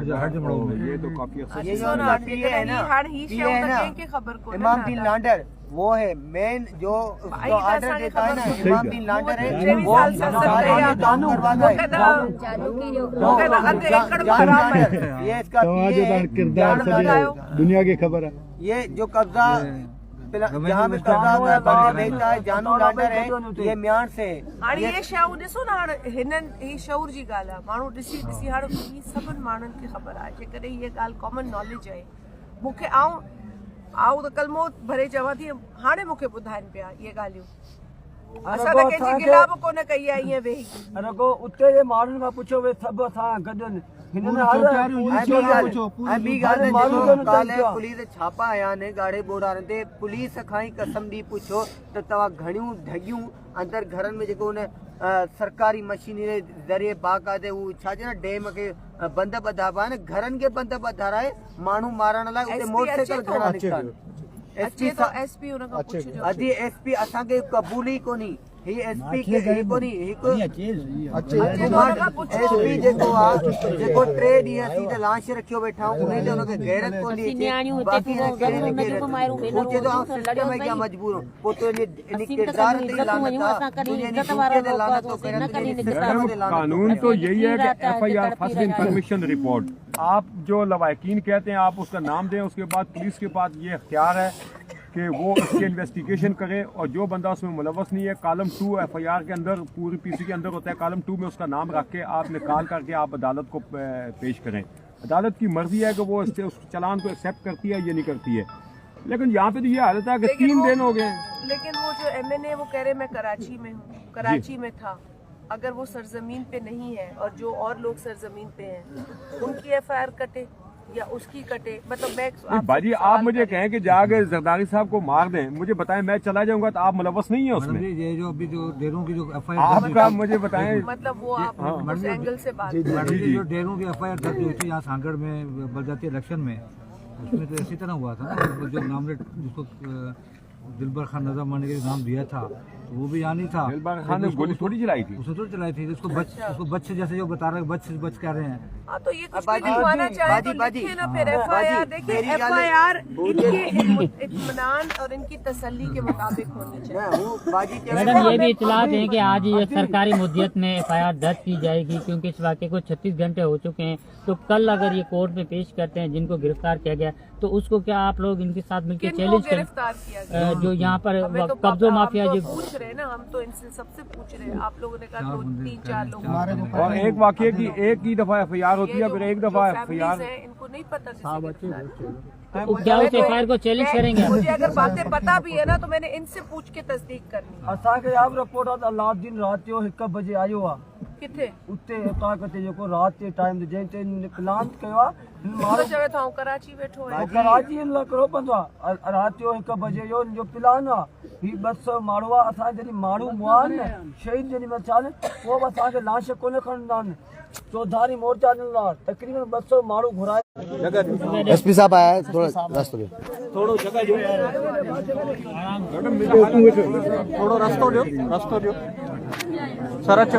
ये तो काफी ये जो पीए है ना इमाम बिन लाडेन वो है मेन जो ऑर्डर देता है ना इमाम बिन लाडेन है वो काम करवाता है। ये इसका किरदार दुनिया की खबर है। ये जो कब्जा जहाँ पे कब्जा होता है बंदे भेजता है जानू लाडर है ये म्यान से हाणे ये शयूं ॾिसो न हाणे हिननि ही शऊर जी ॻाल्हि आहे माण्हू ॾिसी ॾिसी हाणे ही सभिनि माण्हुनि खे ख़बर आहे जेकॾहिं हीअ ॻाल्हि कॉमन नॉलेज आहे मूंखे आऊं त कलमो भरे चवां थी हाणे मूंखे ॿुधाइनि पिया इहे ॻाल्हियूं असां त कंहिंजी गिला बि कोन कई आहे ईअं वेही अगो उते जे माण्हुनि खां पुछो वे सभु असां गॾु पुलिस छापा आया ने गाड़े बोड़ारनि ते पुलिस खां ई कसम दी पुछो त तव्हां घणियूं ढगियूं अंदर घरनि में जेको उन सरकारी मशीनरी ज़रिए बाक़ायदे उ छा चए न डैम खे बंद ॿधाइबा आहिनि घरनि खे बंद ॿधाराए माण्हू मारण लाइ उते मोटरसाइकिल घणा निकिता आहिनि। एसपी असांखे क़बूल ई कोन्हे ही एसपी के कोनी एसपी जेको आहे जेको 3 ॾींहं सीधे लाश रखियो वेठा उन ते उनखे गैरत कोन्हे बाक़ी सोचे तो आउं सिस्टम में क्या मजबूर हूं पोइ तो इन किरदार ते लानत दुनिया लानत तो करने कानून तो यही है कि एफआईआर फर्स्ट इंफॉर्मेशन रिपोर्ट आप जो लवाकिन कहते हैं आप उसका नाम दें उसके बाद पुलिस के पास ये इख्तियार है कि वो उसकी इन्वेस्टिगेशन करे और जो बंदा उसमें मुलव्वस नहीं है कॉलम 2 एफआईआर के अंदर पूरी पीसी के अंदर होता है कॉलम 2 में उसका नाम रख के आप निकाल करके आप अदालत को पेश करें। अदालत की मर्जी है कि वो इससे उस चालान को एक्सेप्ट करती है या नहीं करती है लेकिन यहाँ पे तो ये हालत है कि 3 दिन हो गए। लेकिन वो जो एमएनए वो कह रहे मैं कराची में हूँ कराची में था अगर वो सरजमीन पे नहीं है और जो और लोग सरजमीन पे हैं उनकी एफआईआर कटे या उसकी कटे मतलब बाजी आप मुझे कहें कि जाके जरदारी साहब को मार दें मुझे बताएं मैं चला जाऊंगा तो आप मुलव्वस नहीं है उसमें ये जो अभी जो डेरों की जो एफआईआर आपका मुझे बताएं मतलब वो आप उस एंगल से बात जो डेरों की एफआईआर दर्ज हुई थी यहाँ सांगड़ में बलजाती इलेक्शन में उसमें तो इसी तरह हुआ था ना जो नामलेट जिसको दिलबर खान नजर मारने के नाम दिया था तो वो भी यहाँ नहीं था। दिलबर खान ने गोली थोड़ी चलाई थी उसने थोड़ी चलाई थी उसको बच जैसे जो बता रहे बच कह रहे हैं तो ये कुछ भी लिखवाना चाहे तो लिखे ना फिर एफआईआर देखिए एफआईआर इनके इत्मीनान और इनकी तसल्ली के मुताबिक होनी चाहिए। मैडम ये भी इत्तला दें कि आज ये सरकारी मुद्दत में एफआईआर दर्ज की जाएगी क्योंकि इस वाक़े को 36 घंटे हो चुके हैं तो कल अगर ये कोर्ट में पेश करते हैं जिनको गिरफ्तार किया गया तो उसको क्या आप लोग इनके साथ मिलकर चैलेंज करें जो यहाँ पर कब्जो माफिया जो पूछ रहे हैं ना हम तो इनसे सबसे पूछ रहे हैं आप लोगों ने कहा 2-3-4 लोग और एक वाकये की एक ही दफा एफआईआर होती है फिर एक दफा एफआईआर इनको नहीं पता तो क्या उस एफआईआर को चैलेंज करेंगे। मुझे अगर बातें पता भी है ना तो मैंने इनसे पूछ के तस्दीक करनी है। असांखे आप रिपोर्ट अलाउद्दीन रात जो 1 बजे आयो आहे किथे उते ताकत जेको रात के टाइम ते जंहिं ते प्लान कयो आहे माण्हू चवे था कराची वेठो है कराची इन लकड़ो पवंदो आहे रात जो 1 बजे जो प्लान आहे ही 200 माण्हू आहे असां जॾहिं माण्हू मुआ न शहीद जॾहिं मचान उहो बि असांखे लाश कोन खणंदा आहिनि चौधारी मोर्चा तकरीबन 200 माण्हू घुराए। एसपी साहब आया थोड़ा रास्तो दो थोड़ो जगह जो थोड़ो रास्तो दो सर अच्छा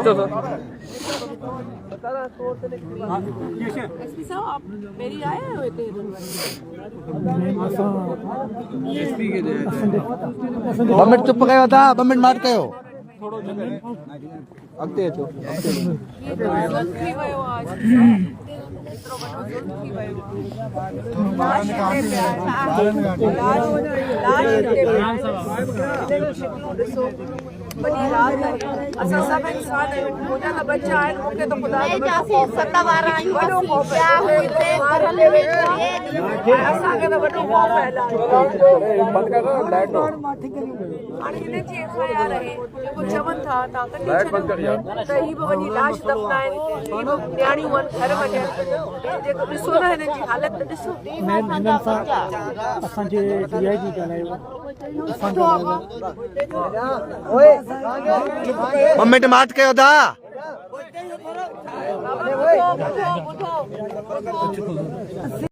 एसपी साहब आप मेरी आए हुए थे 2 मिनट चुप कयो था 2 मिनट मार कयो थोड़ो जगह अॻिते अचो ये जुल्म थी वियो आज एतिरो वॾो जुल्म थी वियो लाश ॾिसो वॾी रात है असां सभु इंसान आहियूं मुंहिंजा त बच्चा आहिनि मूंखे त ख़ुदा असांखे त वॾो खौफ़ हाणे हिन जी एफआईआर आहे जेको चवनि था तव्हां कढी छॾियो त ही बि वञी लाश दफ़नाइनि ही बि न्याणियूं आहिनि घर वञनि जेको ॾिसो न हिननि जी हालत त ॾिसो असांजे डीआईजी ॻाल्हायो 2 मिनट मार कयो था ॿुधो